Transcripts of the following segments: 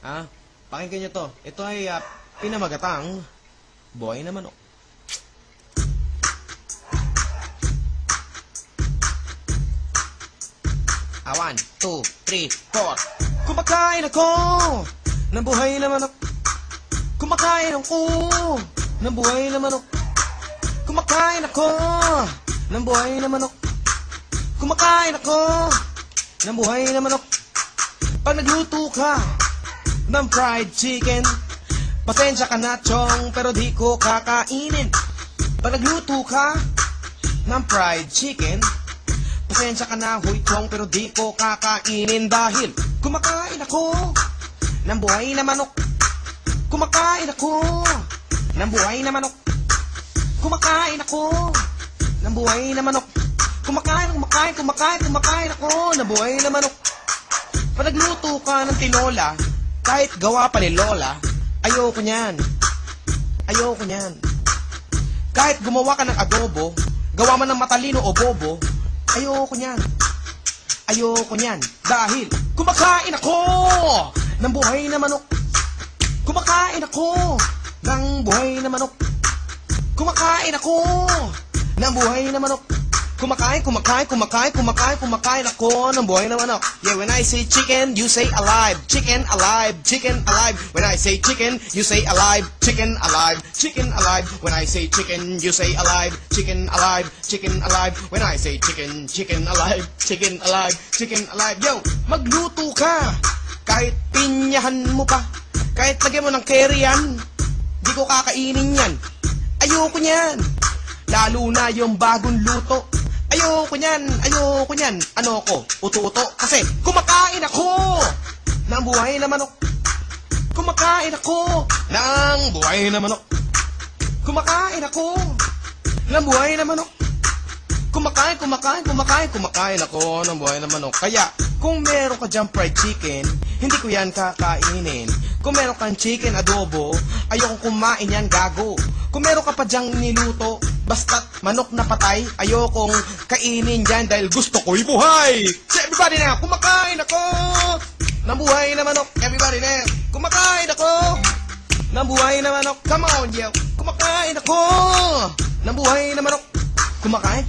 Ha? Pakinggan nyo to. Ito ay pinamagatang buhay na manok. One, two, three, four. Kumakain ako ng buhay na manok. Kumakain ako ng buhay na manok. Kumakain ako ng buhay na manok. Kumakain ako ng buhay na manok. Pag nagluto ka ng fried chicken, pasensya ka na, chong, pero di ko kakainin. Pag nagluto ka ng fried chicken, pasensya ka na, huy, chong, pero di ko kakainin. Dahil kumakain ako ng buhay na manok. Kumakain ako ng buhay na manok. Kumakain ako ng buhay na manok. Kumakain ako ng buhay na manok. Pag nagluto ka ng tinola, kahit gawa pa ni Lola, ayoko niyan. Ayoko niyan. Kahit gumawa ka ng adobo, gawa man ng matalino o bobo, ayoko niyan. Ayoko niyan. Dahil kumakain ako ng buhay na manok. Kumakain ako ng buhay na manok. Kumakain ako ng buhay na manok. Kumakain ako ng buhay na manok. Yeah, when I say chicken, you say alive. Chicken alive, chicken alive. When I say chicken, you say alive. Chicken alive, chicken alive. When I say chicken, you say alive. Chicken alive, chicken alive. When I say chicken, chicken alive. Chicken alive, chicken alive. Yo, magluto ka. Kahit pinyahan mo pa, kahit lagyan mo ng curry yan, di ko kakainin yan. Ayoko niyan. Lalo na yung bagong luto. Ayoko niyan, ayoko niyan. Ano ko? Uto-uto. Kasi kumakain ako ng buhay na manok. Kumakain ako ng buhay na manok. Kumakain ako ng buhay na manok. Kumakain ako ng buhay na manok. Kaya, kung meron ka dyan fried chicken, hindi ko yan kakainin. Kung meron kang chicken adobo, ayokong kumain yan, gago. Kung meron ka pa dyang niluto, basta't manok na patay, ayokong kainin dyan dahil gusto ko'y buhay. So everybody na, kumakain ako ng buhay na manok. Everybody na, kumakain ako ng buhay na manok. Come on, yo. Kumakain ako ng buhay na manok. Kumakain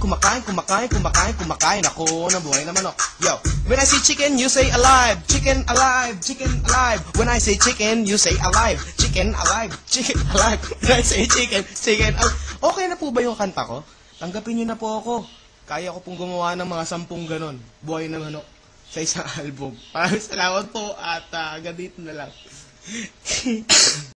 ako ng buhay na manok. Yo, when I say chicken, you say alive. Chicken alive, chicken alive. When I say chicken, you say alive. Chicken alive, chicken alive. When I say chicken, chicken alive. Okay na po ba yung kanta ko? Tanggapin nyo na po ako. Kaya ko pong gumawa ng mga 10 ganon. Buhay na manok sa isang album. Maraming salamat po at hanggang dito na lang.